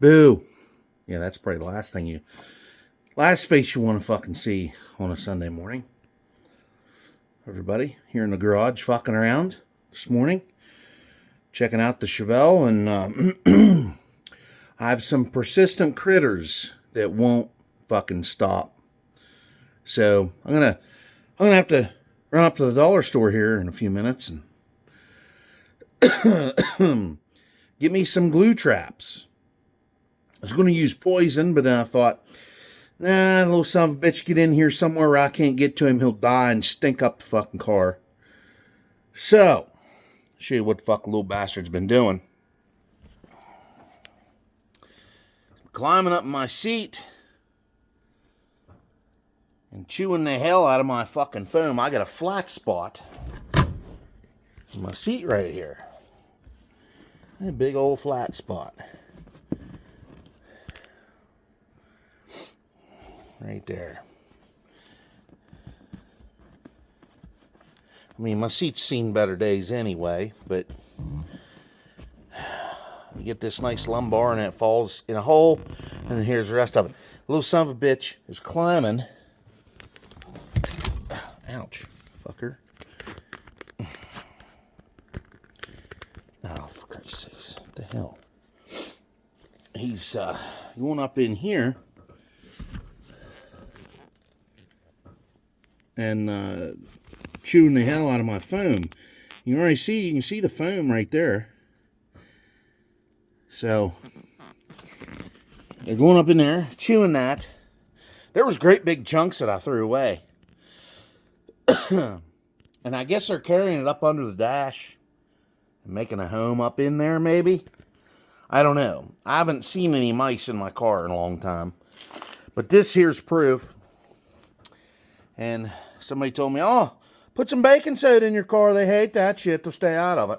Boo. Yeah, that's probably the last face you want to fucking see on a Sunday morning. Everybody here in the garage fucking around this morning, checking out the Chevelle, and I have some persistent critters that won't fucking stop. So I'm gonna have to run up to the dollar store here in a few minutes and get me some glue traps. I was going to use poison, but I thought, the little son of a bitch get in here somewhere where I can't get to him. He'll die and stink up the fucking car. So, show you what the fuck little bastard's been doing. Climbing up my seat and chewing the hell out of my fucking foam. I got a flat spot in my seat right here. A big old flat spot. Right there. I mean, my seat's seen better days anyway, but you get this nice lumbar and it falls in a hole, and then here's the rest of it. The little son of a bitch is climbing. Ouch, fucker. Oh, for Christ's sakes, what the hell? He's going up in here and chewing the hell out of my foam. You can see the foam right there. So they're going up in there, chewing that. There was great big chunks that I threw away. And I guess they're carrying it up under the dash and making a home up in there, maybe. I don't know. I haven't seen any mice in my car in a long time. But this here's proof. And somebody told me, oh, put some baking soda in your car. They hate that shit. They'll stay out of it.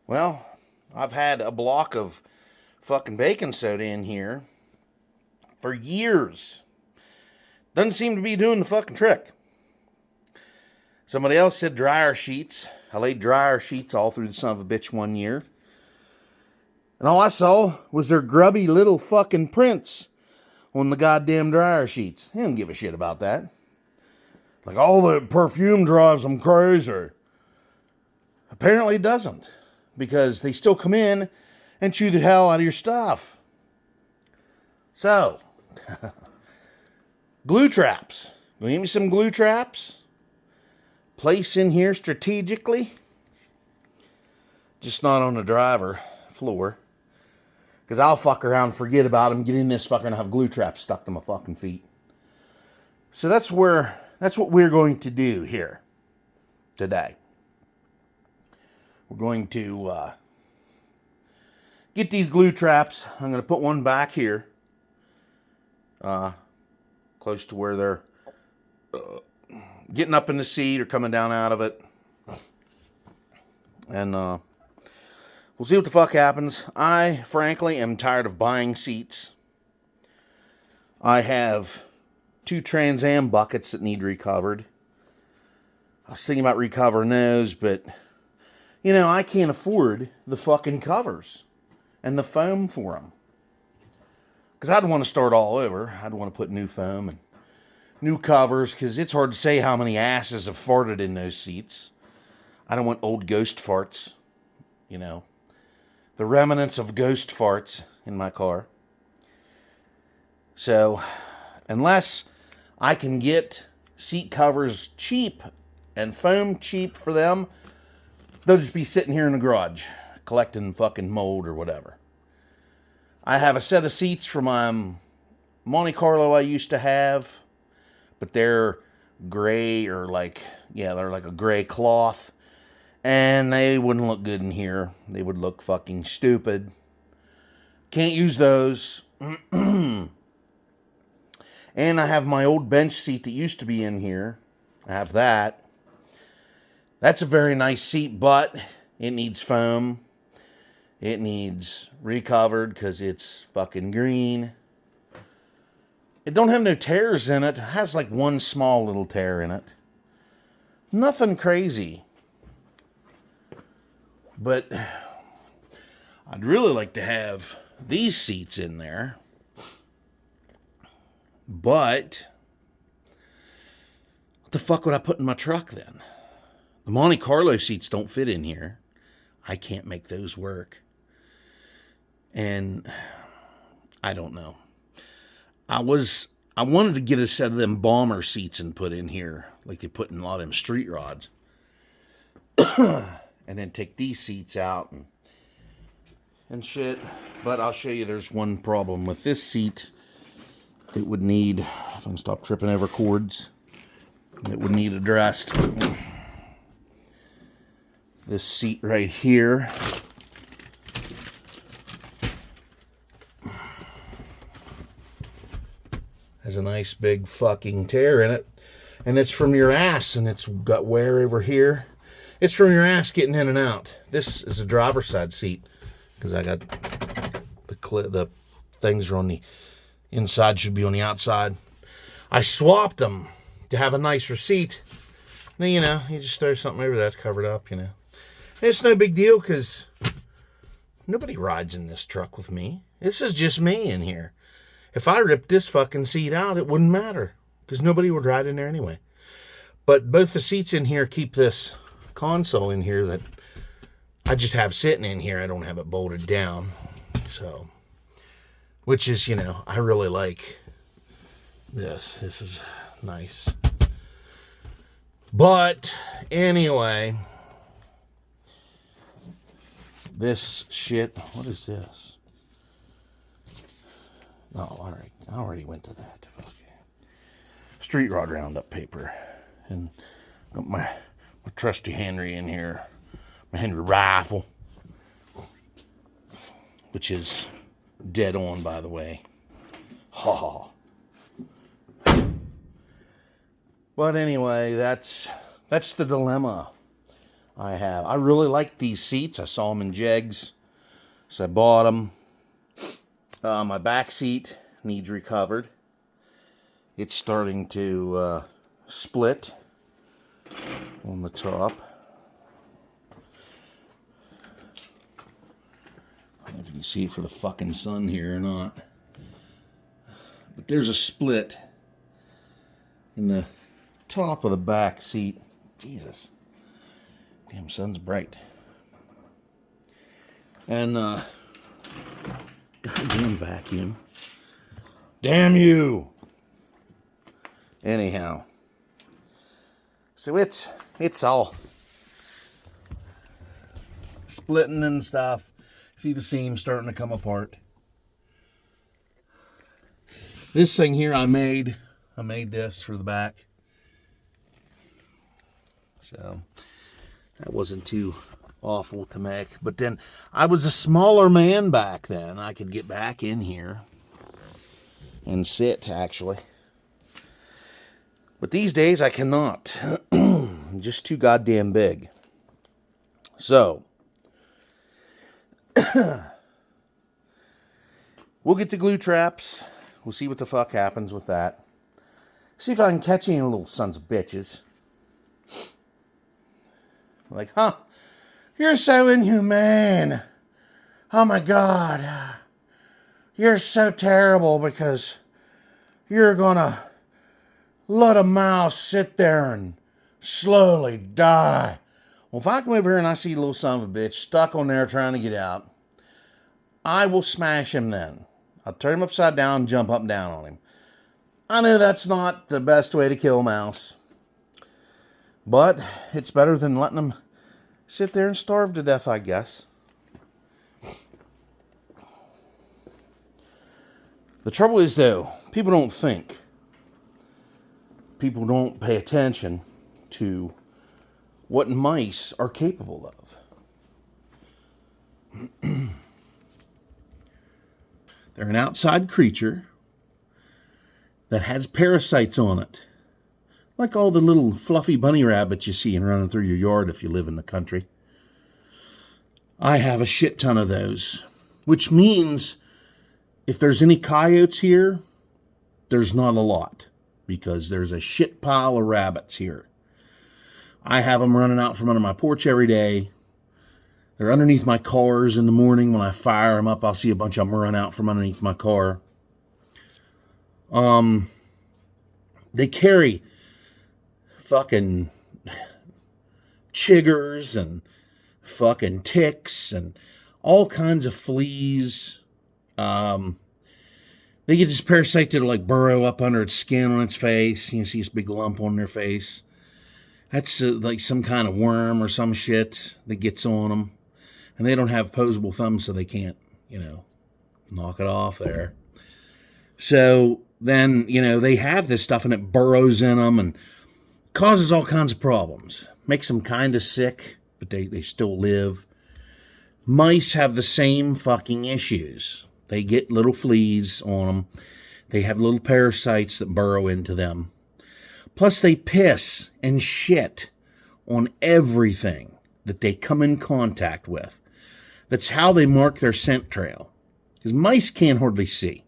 Well, I've had a block of fucking baking soda in here for years. Doesn't seem to be doing the fucking trick. Somebody else said dryer sheets. I laid dryer sheets all through the son of a bitch one year. And all I saw was their grubby little fucking prints on the goddamn dryer sheets. They don't give a shit about that. Like, all the perfume drives them crazy. Apparently it doesn't. Because they still come in and chew the hell out of your stuff. So, glue traps. Will you give me some glue traps? Place in here strategically. Just not on the driver floor. Because I'll fuck around and forget about them, get in this fucker and have glue traps stuck to my fucking feet. So that's what we're going to do here today. We're going to get these glue traps. I'm going to put one back here. Close to where they're getting up in the seat or coming down out of it. And we'll see what the fuck happens. I, frankly, am tired of buying seats. I have 2 Trans Am buckets that need recovered. I was thinking about recovering those, but, you know, I can't afford the fucking covers and the foam for them. Because I'd want to start all over. I'd want to put new foam and new covers, because it's hard to say how many asses have farted in those seats. I don't want old ghost farts, you know. The remnants of ghost farts in my car. So, unless I can get seat covers cheap and foam cheap for them, they'll just be sitting here in the garage collecting fucking mold or whatever. I have a set of seats from Monte Carlo I used to have, but they're gray or they're like a gray cloth, and they wouldn't look good in here. They would look fucking stupid. Can't use those. And I have my old bench seat that used to be in here. I have that. That's a very nice seat, but it needs foam. It needs recovered because it's fucking green. It don't have no tears in it. It has like one small little tear in it. Nothing crazy. But I'd really like to have these seats in there. But what the fuck would I put in my truck then? The Monte Carlo seats don't fit in here. I can't make those work. And I don't know. I wanted to get a set of them bomber seats and put in here, like they put in a lot of them street rods. And then take these seats out and shit. But I'll show you there's one problem with this seat. It would need, if I can stop tripping over cords, it would need addressed. This seat right here has a nice big fucking tear in it. And it's from your ass, and it's got wear over here. It's from your ass getting in and out. This is a driver's side seat because I got the things are on the inside, should be on the outside. I swapped them to have a nicer seat. Now, you know, you just throw something over that's covered up, you know. It's no big deal because nobody rides in this truck with me. This is just me in here. If I ripped this fucking seat out, it wouldn't matter because nobody would ride in there anyway. But both the seats in here keep this console in here that I just have sitting in here. I don't have it bolted down. So, which is, you know, I really like this. This is nice. But anyway, this shit, what is this? Oh, all right. I already went to that. Okay. Street rod roundup paper. And got my trusty Henry in here. My Henry rifle. Which is dead on, by the way. Ha. But anyway, that's the dilemma I have. I really like these seats. I saw them in Jegs, so I bought them. My back seat needs recovered. It's starting to split on the top. I don't know if you can see it for the fucking sun here or not. But there's a split in the top of the back seat. Jesus. Damn, sun's bright. And, goddamn vacuum. Damn you! Anyhow. So it's all splitting and stuff. See the seams starting to come apart. This thing here I made this for the back. So that wasn't too awful to make. But then I was a smaller man back then. I could get back in here and sit, actually. But these days I cannot. I'm just too goddamn big. So we'll get the glue traps. We'll see what the fuck happens with that. See if I can catch any little sons of bitches. Like, huh? You're so inhumane. Oh my God. You're so terrible because you're gonna let a mouse sit there and slowly die. Well, if I come over here and I see a little son of a bitch stuck on there trying to get out, I will smash him then. I'll turn him upside down and jump up and down on him. I know that's not the best way to kill a mouse, but it's better than letting them sit there and starve to death, I guess. The trouble is, though, people don't think. People don't pay attention to what mice are capable of. They're an outside creature that has parasites on it. Like all the little fluffy bunny rabbits you see and running through your yard if you live in the country. I have a shit ton of those. Which means if there's any coyotes here, there's not a lot. Because there's a shit pile of rabbits here. I have them running out from under my porch every day. They're underneath my cars in the morning. When I fire them up, I'll see a bunch of them run out from underneath my car. They carry fucking chiggers and fucking ticks and all kinds of fleas. They get this parasite that'll like burrow up under its skin on its face. You see this big lump on their face. That's like some kind of worm or some shit that gets on them. And they don't have opposable thumbs, so they can't, knock it off there. So then, they have this stuff and it burrows in them and causes all kinds of problems. Makes them kind of sick, but they still live. Mice have the same fucking issues. They get little fleas on them. They have little parasites that burrow into them. Plus, they piss and shit on everything that they come in contact with. That's how they mark their scent trail. Because mice can't hardly see.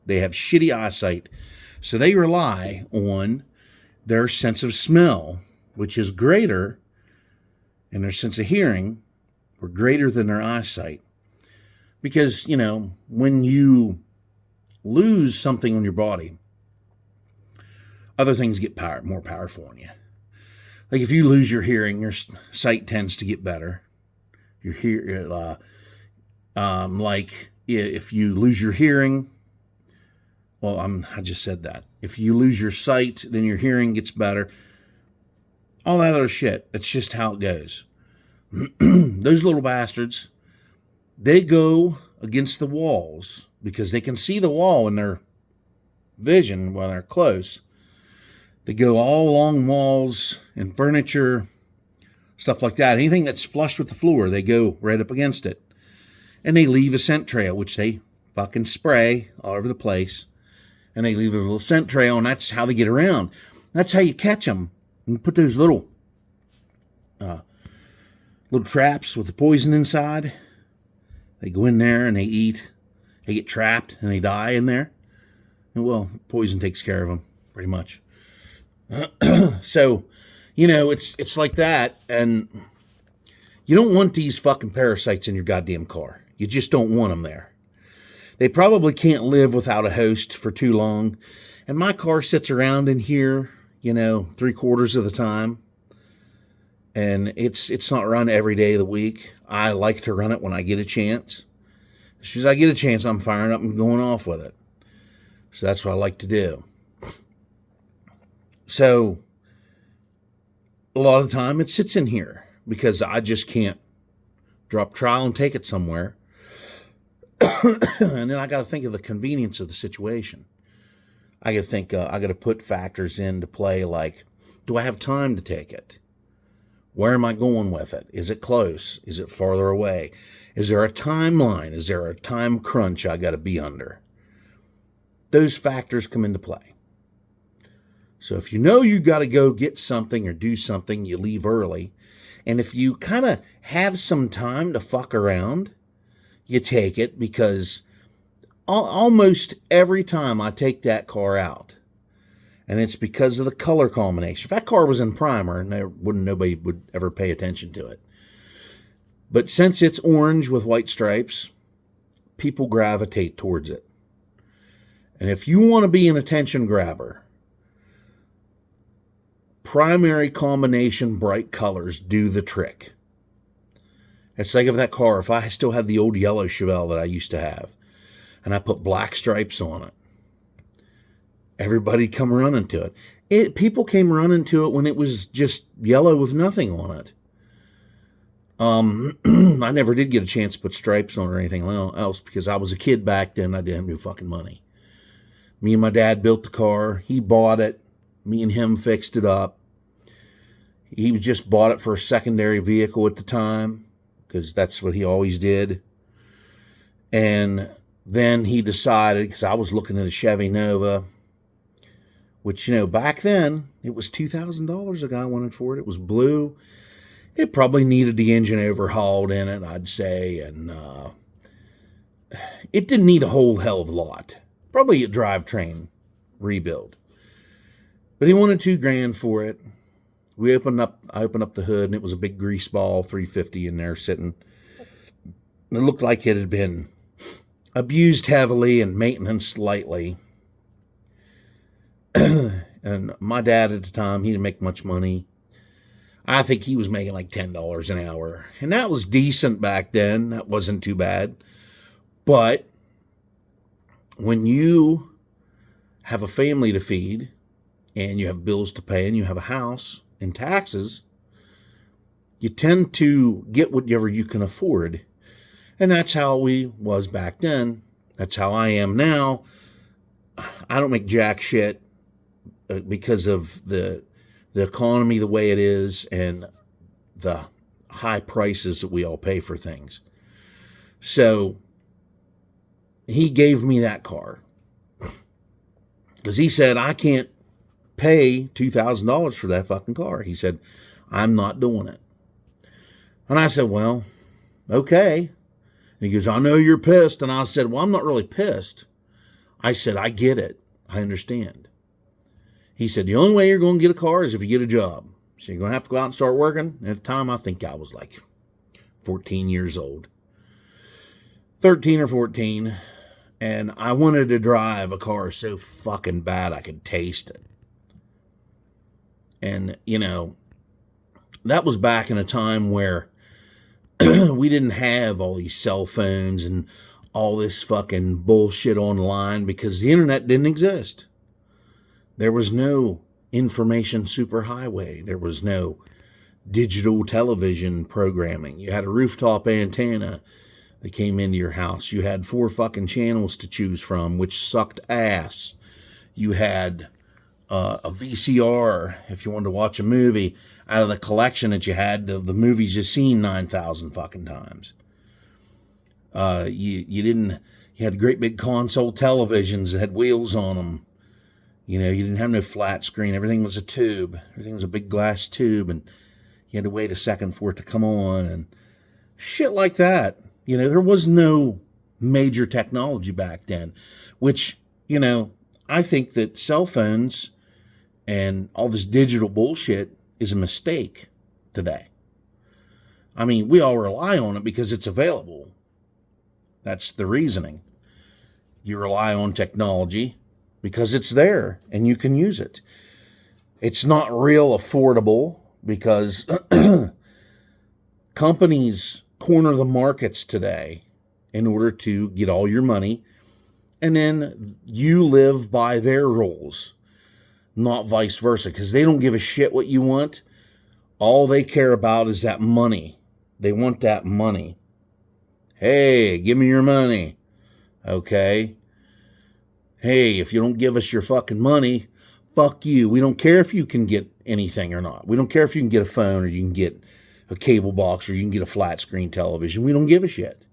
They have shitty eyesight, so they rely on their sense of smell, which is greater, and their sense of hearing were greater than their eyesight. Because, when you lose something on your body, other things get more powerful on you. Like if you lose your hearing, your sight tends to get better. If you lose your hearing, I just said that. If you lose your sight, then your hearing gets better. All that other shit. That's just how it goes. Those little bastards, they go against the walls because they can see the wall in their vision when they're close. They go all along walls and furniture, stuff like that. Anything that's flush with the floor, they go right up against it. And they leave a scent trail, which they fucking spray all over the place. And they leave a little scent trail, and that's how they get around. That's how you catch them. You put those little traps with the poison inside. They go in there and they eat. They get trapped and they die in there. And well, poison takes care of them, pretty much. So, it's like that. And you don't want these fucking parasites in your goddamn car. You just don't want them there. They probably can't live without a host for too long. And my car sits around in here, 3/4 of the time. And it's not run every day of the week. I like to run it when I get a chance. As soon as I get a chance, I'm firing up and going off with it. So that's what I like to do. So a lot of the time it sits in here because I just can't drop trial and take it somewhere. And then I got to think of the convenience of the situation. I got to think, I got to put factors into play like, do I have time to take it? Where am I going with it? Is it close? Is it farther away? Is there a timeline? Is there a time crunch I got to be under? Those factors come into play. So if you got to go get something or do something, you leave early. And if you kind of have some time to fuck around, you take it, because almost every time I take that car out, and it's because of the color combination. If that car was in primer, nobody would ever pay attention to it. But since it's orange with white stripes, people gravitate towards it. And if you want to be an attention grabber, primary combination bright colors do the trick. It's like if that car, if I still had the old yellow Chevelle that I used to have, and I put black stripes on it, everybody come running to it. People came running to it when it was just yellow with nothing on it. I never did get a chance to put stripes on it or anything else because I was a kid back then. I didn't have no fucking money. Me and my dad built the car. He bought it. Me and him fixed it up. He just bought it for a secondary vehicle at the time because that's what he always did. And then he decided, because I was looking at a Chevy Nova, which, back then, it was $2,000 a guy wanted for it. It was blue. It probably needed the engine overhauled in it, I'd say. And it didn't need a whole hell of a lot. Probably a drivetrain rebuild. But he wanted $2,000 for it. I opened up the hood, and it was a big grease ball 350 in there sitting. It looked like it had been abused heavily and maintenance lightly. And my dad at the time, he didn't make much money. I think he was making like $10 an hour. And that was decent back then. That wasn't too bad. But when you have a family to feed and you have bills to pay and you have a house and taxes, you tend to get whatever you can afford. And that's how we was back then. That's how I am now. I don't make jack shit because of the economy the way it is and the high prices that we all pay for things. So he gave me that car because he said, I can't pay $2,000 for that fucking car. He said, I'm not doing it. And I said, well, okay. And he goes, I know you're pissed. And I said, well, I'm not really pissed. I said, I get it. I understand. He said, the only way you're going to get a car is if you get a job. So you're going to have to go out and start working. At the time, I think I was like 14 years old. 13 or 14. And I wanted to drive a car so fucking bad I could taste it. And, you know, that was back in a time where we didn't have all these cell phones and all this fucking bullshit online because the internet didn't exist. There was no information superhighway. There was no digital television programming. You had a rooftop antenna that came into your house. You had 4 fucking channels to choose from, which sucked ass. You had a VCR if you wanted to watch a movie out of the collection that you had of the movies you've seen 9,000 fucking times. You had great big console televisions that had wheels on them. You know, you didn't have no flat screen. Everything was a tube. Everything was a big glass tube, and you had to wait a second for it to come on, and shit like that. You know, there was no major technology back then, which, you know, I think that cell phones and all this digital bullshit is a mistake today. I mean, we all rely on it because it's available. That's the reasoning. You rely on technology because it's there and you can use it. It's not real affordable because companies corner the markets today in order to get all your money, and then you live by their rules, not vice versa, because they don't give a shit what you want. All they care about is that money. They want that money. Hey, give me your money. Okay. Hey, if you don't give us your fucking money, fuck you. We don't care if you can get anything or not. We don't care if you can get a phone or you can get a cable box or you can get a flat screen television. We don't give a shit.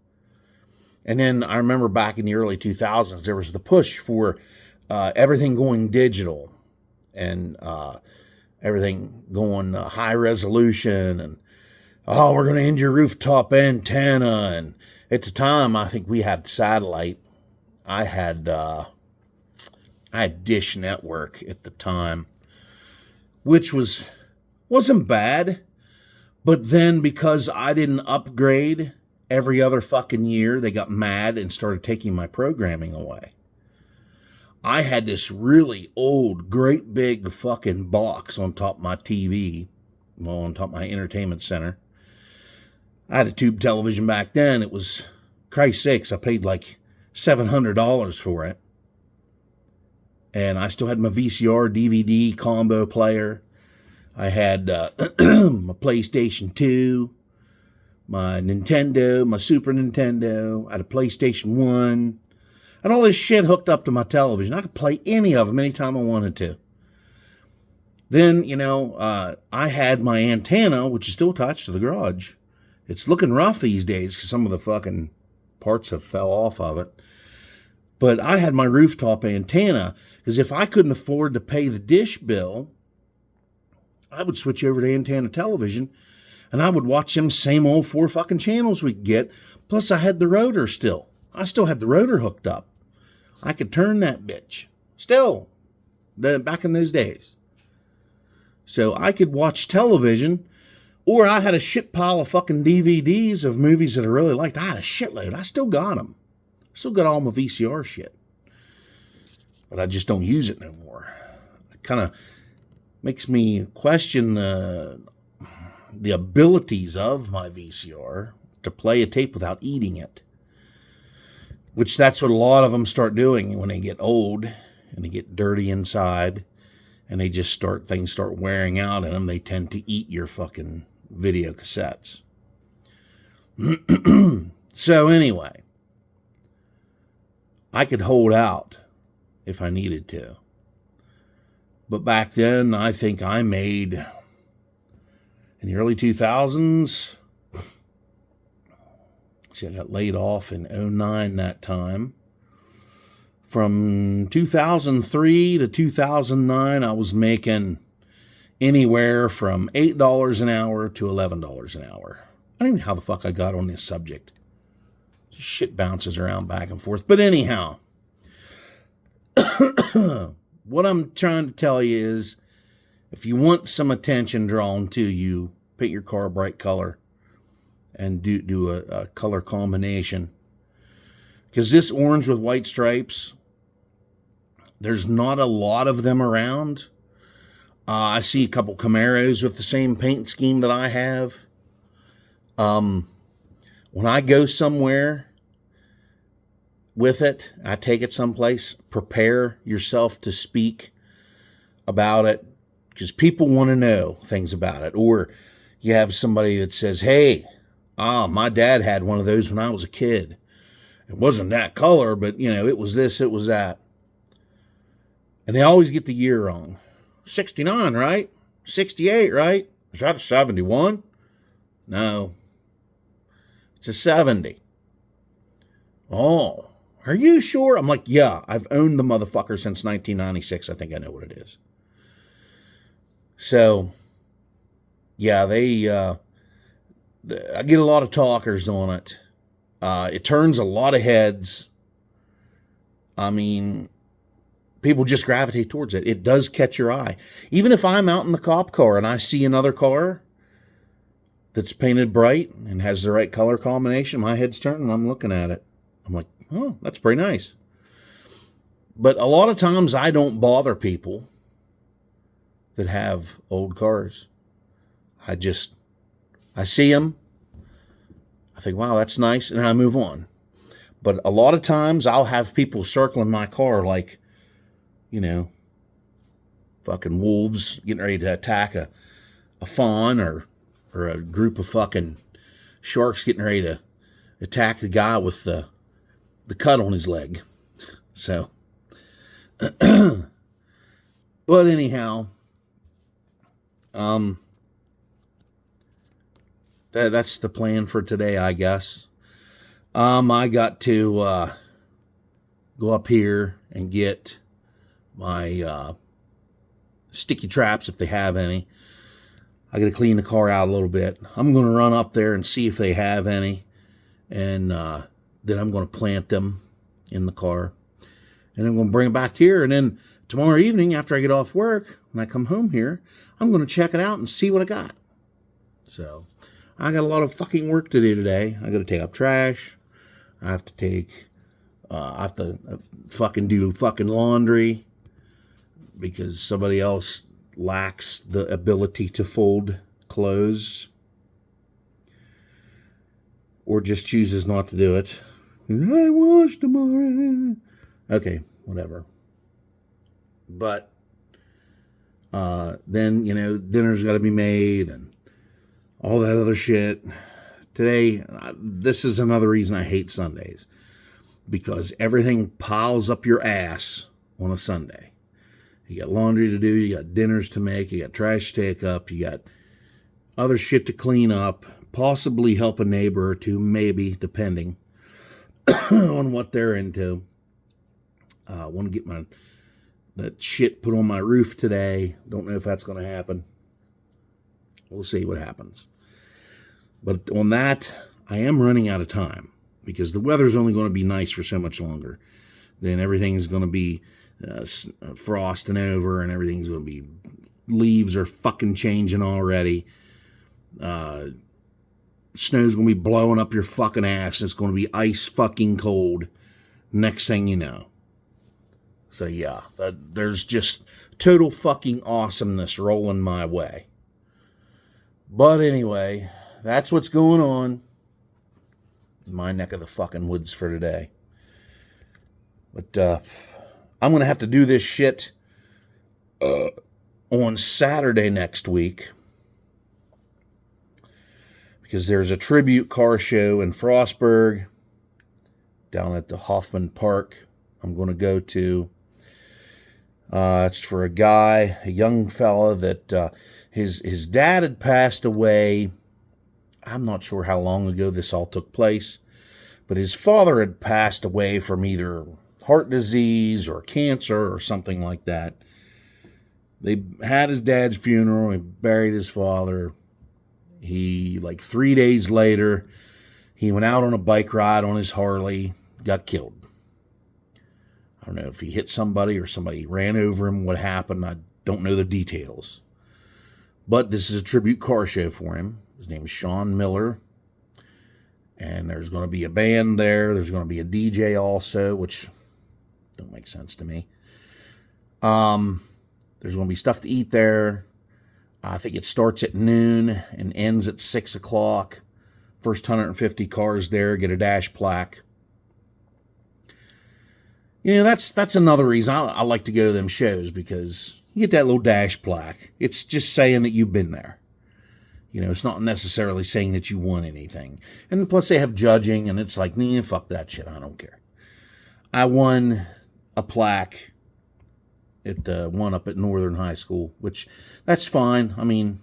And then I remember back in the early 2000s, there was the push for everything going digital and everything going high resolution. And, oh, we're going to end your rooftop antenna. And at the time, I think we had satellite. I had Dish Network at the time, which wasn't bad. But then because I didn't upgrade every other fucking year, they got mad and started taking my programming away. I had this really old, great big fucking box on top of my TV, well, on top of my entertainment center. I had a tube television back then. It was, Christ's sakes, I paid like $700 for it. And I still had my VCR, DVD combo player. I had my PlayStation 2, my Nintendo, my Super Nintendo. I had a PlayStation 1. And all this shit hooked up to my television. I could play any of them anytime I wanted to. Then, you know, I had my antenna, which is still attached to the garage. It's looking rough these days because some of the fucking parts have fell off of it. But I had my rooftop antenna because if I couldn't afford to pay the dish bill, I would switch over to antenna television and I would watch them same old 4 fucking channels we could get. Plus I had the rotor still. I still had the rotor hooked up. I could turn that bitch. Still, back in those days. So I could watch television Or I had a shit pile of fucking DVDs of movies that I really liked. I had a shitload. I still got them. Still got all my VCR shit. But I just don't use it no more. It kind of makes me question the abilities of my VCR to play a tape without eating it. Which that's what a lot of them start doing when they get old and they get dirty inside and they just things start wearing out in them. They tend to eat your fucking video cassettes. So anyway, I could hold out if I needed to. But back then, I think I made, in the early 2000s, see, I got laid off in 2009 that time. From 2003 to 2009, I was making anywhere from $8 an hour to $11 an hour. I don't even know how the fuck I got on this subject. Shit bounces around back and forth. But anyhow, what I'm trying to tell you is, if you want some attention drawn to you, paint your car a bright color and do a color combination. Because this orange with white stripes, there's not a lot of them around. I see a couple Camaros with the same paint scheme that I have. When I go somewhere with it, I take it someplace, prepare yourself to speak about it, because people want to know things about it. Or you have somebody that says, hey, my dad had one of those when I was a kid. It wasn't that color, but, it was this, it was that. And they always get the year wrong. 69, right? 68, right? Is that a 71? No. It's a 70. Oh, are you sure? I'm like, yeah, I've owned the motherfucker since 1996. I think I know what it is. So, yeah, I get a lot of talkers on it. It turns a lot of heads. I mean, people just gravitate towards it. It does catch your eye. Even if I'm out in the cop car and I see another car that's painted bright and has the right color combination, my head's turning and I'm looking at it. I'm like, oh, that's pretty nice. But a lot of times I don't bother people that have old cars. I see them. I think, wow, that's nice. And I move on. But a lot of times I'll have people circling my car like, fucking wolves getting ready to attack a fawn, or a group of fucking sharks getting ready to attack the guy with the cut on his leg. So, but anyhow, that's the plan for today, I guess. I got to go up here and get my sticky traps, if they have any. I got to clean the car out a little bit. I'm going to run up there and see if they have any, and then I'm going to plant them in the car, and I'm going to bring it back here. And then tomorrow evening, after I get off work, when I come home here, I'm going to check it out and see what I got. So I got a lot of fucking work to do today. I got to take up trash. I have to fucking do fucking laundry, because somebody else lacks the ability to fold clothes, or just chooses not to do it. I wash tomorrow. Okay, whatever. But then, dinner's got to be made and all that other shit. Today, this is another reason I hate Sundays, because everything piles up your ass on a Sunday. You got laundry to do, you got dinners to make, you got trash to take up, you got other shit to clean up, possibly help a neighbor or two, maybe, depending on what they're into. I want to get that shit put on my roof today. Don't know if that's going to happen. We'll see what happens. But on that, I am running out of time, because the weather's only going to be nice for so much longer. Then everything is going to be frosting over, and everything's going to be, leaves are fucking changing already. Snow's going to be blowing up your fucking ass. It's going to be ice fucking cold next thing you know. So yeah, there's just total fucking awesomeness rolling my way. But anyway, that's what's going on in my neck of the fucking woods for today. But I'm going to have to do this shit on Saturday next week, because there's a tribute car show in Frostburg down at the Hoffman Park I'm going to go to. It's for a young fella that his dad had passed away. I'm not sure how long ago this all took place, but his father had passed away from either heart disease or cancer or something like that. They had his dad's funeral. He buried his father. He, like 3 days later, he went out on a bike ride on his Harley, got killed. I don't know if he hit somebody or somebody ran over him, what happened. I don't know the details. But this is a tribute car show for him. His name is Sean Miller. And there's going to be a band there. There's going to be a DJ also, which don't make sense to me. There's going to be stuff to eat there. I think it starts at noon and ends at 6 o'clock. First 150 cars there get a dash plaque. You know, that's another reason I like to go to them shows, because you get that little dash plaque. It's just saying that you've been there. You know, it's not necessarily saying that you won anything. And plus they have judging, and it's like, nah, fuck that shit, I don't care. I won a plaque at the one up at Northern High School, which, that's fine. I mean,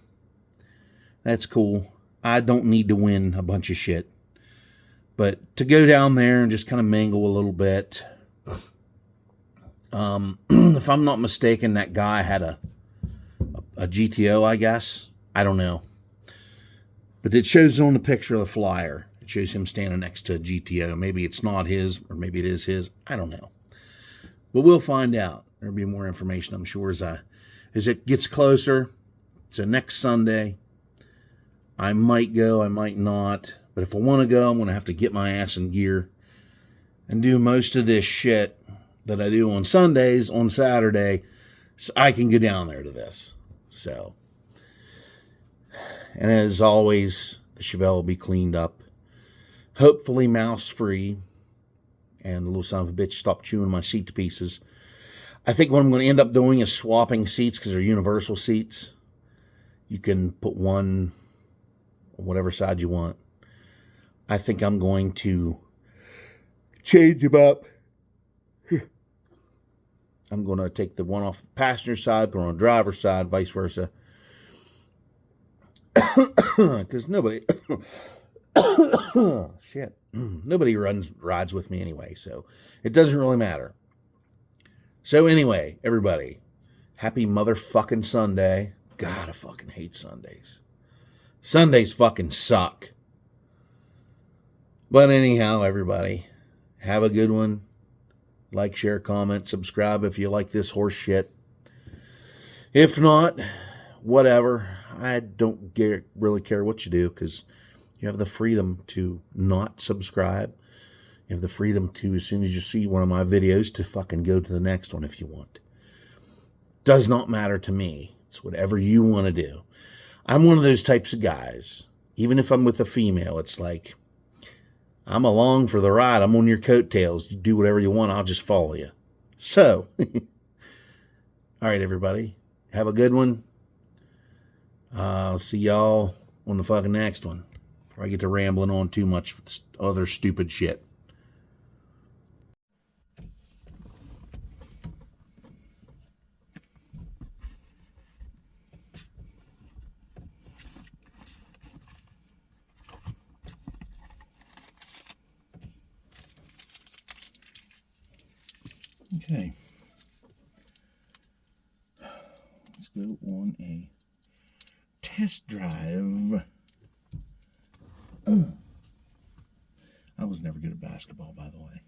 that's cool. I don't need to win a bunch of shit. But to go down there and just kind of mingle a little bit. If I'm not mistaken, that guy had a GTO, I guess. I don't know. But it shows on the picture of the flyer. It shows him standing next to a GTO. Maybe it's not his, or maybe it is his. I don't know. But we'll find out. There'll be more information, I'm sure, as it gets closer. So next Sunday, I might go, I might not. But if I want to go, I'm going to have to get my ass in gear and do most of this shit that I do on Sundays on Saturday, so I can go down there to this. So, and as always, the Chevelle will be cleaned up. Hopefully mouse-free. And the little son of a bitch stopped chewing my seat to pieces. I think what I'm going to end up doing is swapping seats, because they're universal seats. You can put one on whatever side you want. I think I'm going to change them up. I'm going to take the one off the passenger side, put it on the driver's side, vice versa. Because nobody... shit. Nobody rides with me anyway, so it doesn't really matter. So anyway, everybody, happy motherfucking Sunday. God, I fucking hate Sundays. Sundays fucking suck. But anyhow, everybody, have a good one. Like, share, comment, subscribe if you like this horse shit. If not, whatever. I don't really care what you do, because you have the freedom to not subscribe. You have the freedom to, as soon as you see one of my videos, to fucking go to the next one if you want. Does not matter to me. It's whatever you want to do. I'm one of those types of guys. Even if I'm with a female, it's like, I'm along for the ride. I'm on your coattails. You do whatever you want. I'll just follow you. So, all right, everybody. Have a good one. I'll see y'all on the fucking next one. Before I get to rambling on too much with other stupid shit. Okay. Let's go on a test drive. I was never good at basketball, by the way.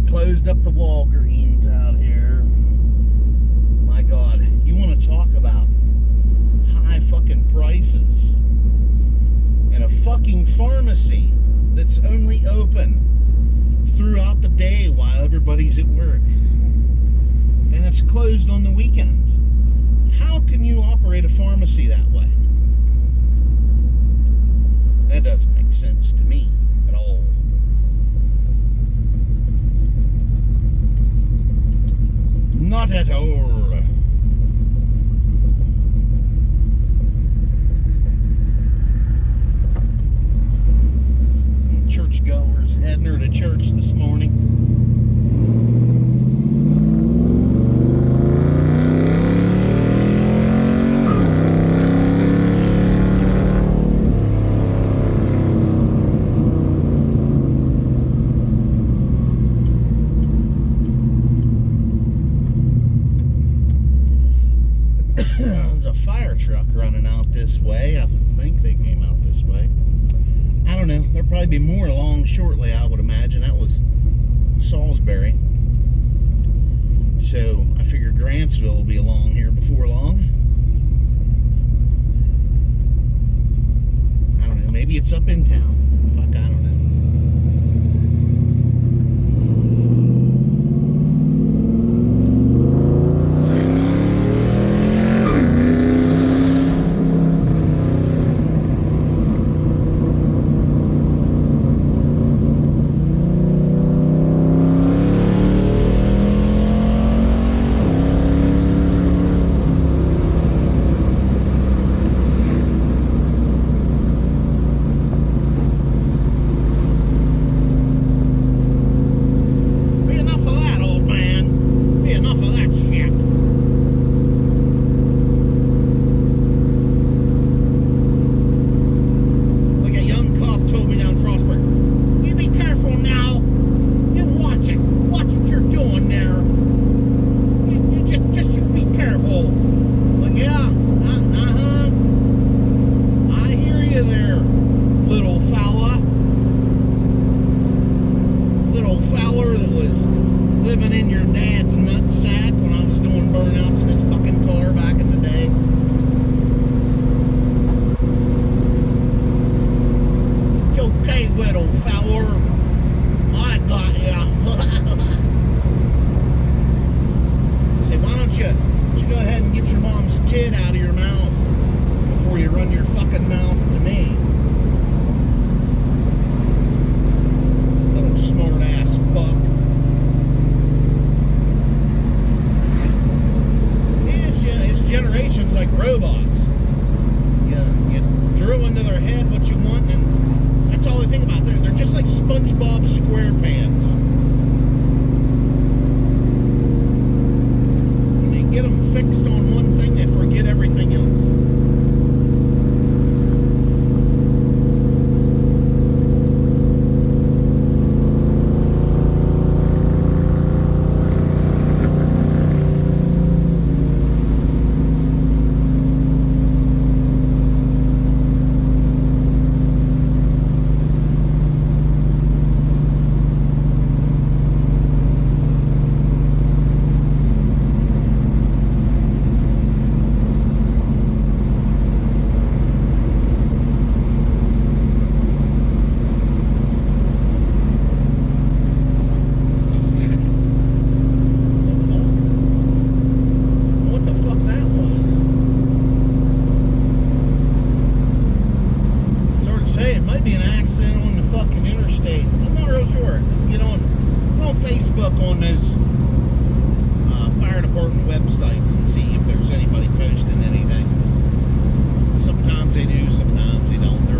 Closed up the Walgreens out here. My God, you want to talk about high fucking prices in a fucking pharmacy that's only open throughout the day while everybody's at work, and it's closed on the weekends. How can you operate a pharmacy that way? That doesn't make sense to me at all. Not at all. Churchgoers heading her to church this morning. There's a fire truck running out this way. I think they came out this way. I don't know. There'll probably be more along shortly, I would imagine. That was Salisbury. So I figure Grantsville will be along here before long. I don't know. Maybe it's up in town. Fuck, I don't know. Websites and see if there's anybody posting anything. Sometimes they do, sometimes they don't.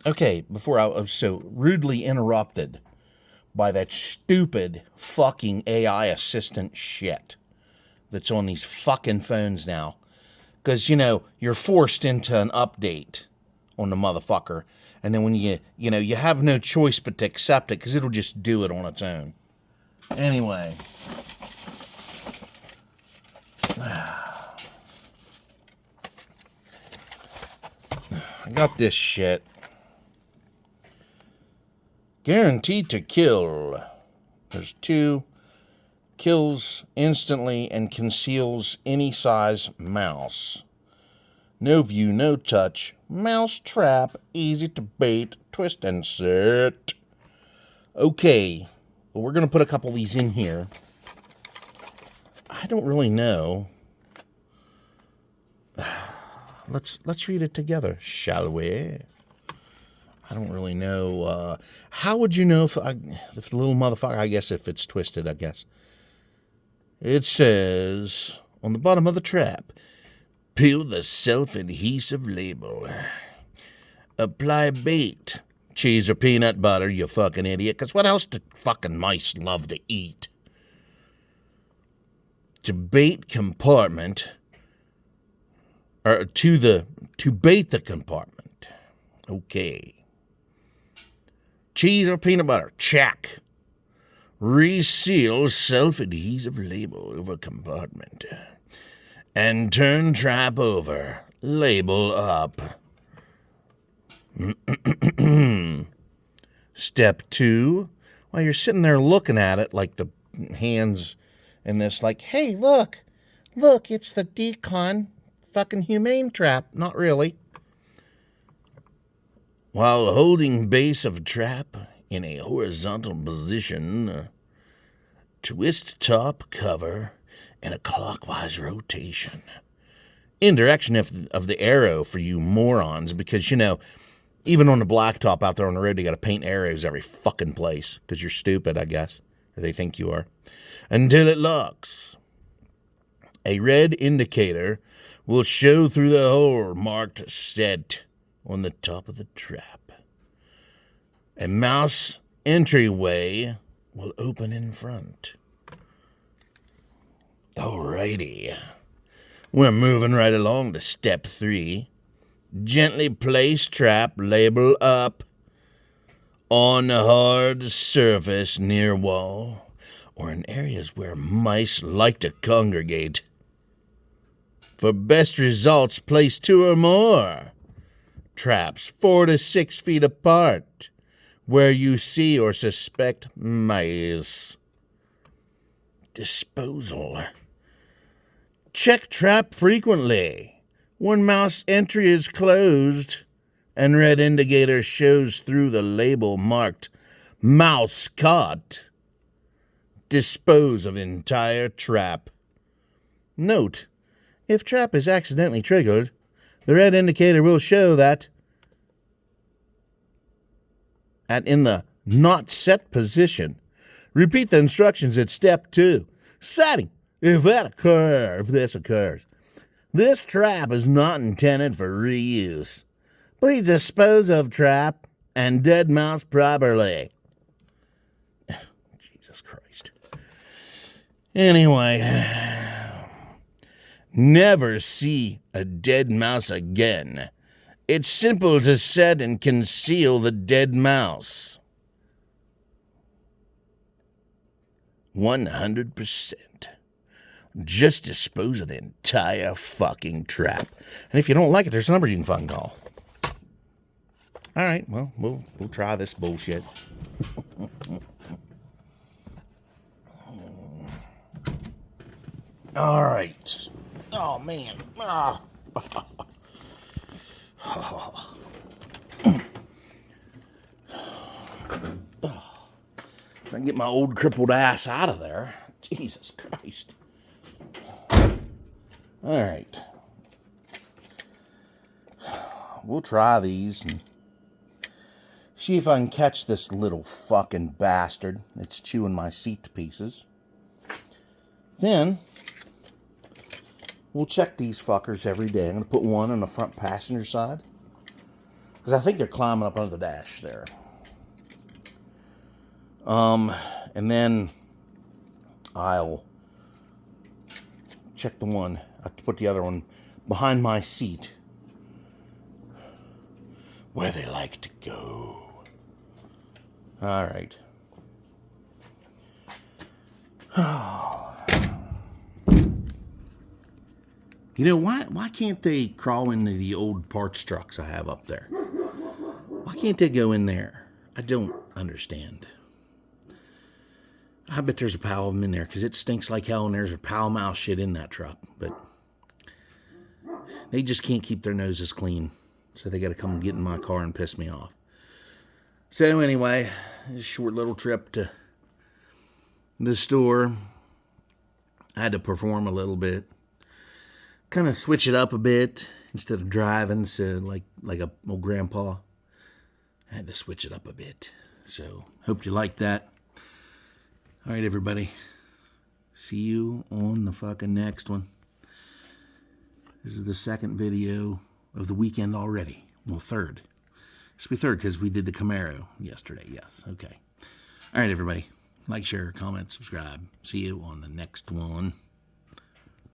Okay, before I was so rudely interrupted by that stupid fucking AI assistant shit that's on these fucking phones now. Because, you know, you're forced into an update on the motherfucker. And then when you have no choice but to accept it because it'll just do it on its own. Anyway. I got this shit. Guaranteed to kill. There's 2. Kills instantly and conceals any size mouse. No view, no touch. Mousetrap, easy to bait, twist and set. Okay, well, we're going to put a couple of these in here. I don't really know. Let's read it together, shall we? I don't really know. How would you know if the little motherfucker, I guess if it's twisted, I guess. It says on the bottom of the trap, peel the self-adhesive label. Apply bait. Cheese or peanut butter, you fucking idiot. Because what else do fucking mice love to eat? To bait compartment, or to bait the compartment. Okay. Cheese or peanut butter, check. Reseal self-adhesive label over compartment. And turn trap over. Label up. Step 2. While you're sitting there looking at it like the hands in this, like, hey, look, it's the decon fucking humane trap. Not really. While holding base of trap in a horizontal position, twist top cover in a clockwise rotation. In direction of the arrow for you morons, because, you know, even on the blacktop out there on the road, they got to paint arrows every fucking place, because you're stupid, I guess, or they think you are. Until it locks. A red indicator will show through the hole marked set on the top of the trap. A mouse entryway will open in front. Alrighty. We're moving right along to step 3. Gently place trap label up on a hard surface near wall or in areas where mice like to congregate. For best results, place 2 or more traps 4 to 6 feet apart where you see or suspect mice. Disposal. Check trap frequently. When mouse entry is closed and red indicator shows through the label marked mouse caught, dispose of entire trap. Note, if trap is accidentally triggered, the red indicator will show that in the not set position. Repeat the instructions at step 2. Setting. If this occurs, this trap is not intended for reuse. Please dispose of trap and dead mouse properly. Jesus Christ. Anyway, never see a dead mouse again. It's simple to set and conceal the dead mouse. 100%. Just dispose of the entire fucking trap. And if you don't like it, there's a number you can fucking call. All right, well, we'll try this bullshit. All right. Oh, man. Oh. Trying to get my old crippled ass out of there. Jesus Christ. All right. We'll try these and see if I can catch this little fucking bastard that's chewing my seat to pieces. Then, we'll check these fuckers every day. I'm going to put one on the front passenger side, Because I think they're climbing up under the dash there. And then I'll check the one. I have to put the other one behind my seat, where they like to go. All right. You know, why can't they crawl into the old parts trucks I have up there? Why can't they go in there? I don't understand. I bet there's a pile of them in there, because it stinks like hell, and there's a pile of mouse shit in that truck. But they just can't keep their noses clean, so they got to come get in my car and piss me off. So anyway, a short little trip to the store. I had to perform a little bit. Kind of switch it up a bit. Instead of driving, so like a old grandpa. I had to switch it up a bit. So, hope you liked that. Alright, everybody. See you on the fucking next one. This is the second video of the weekend already. Well, third. This will be third because we did the Camaro yesterday. Yes, okay. Alright, everybody. Like, share, comment, subscribe. See you on the next one.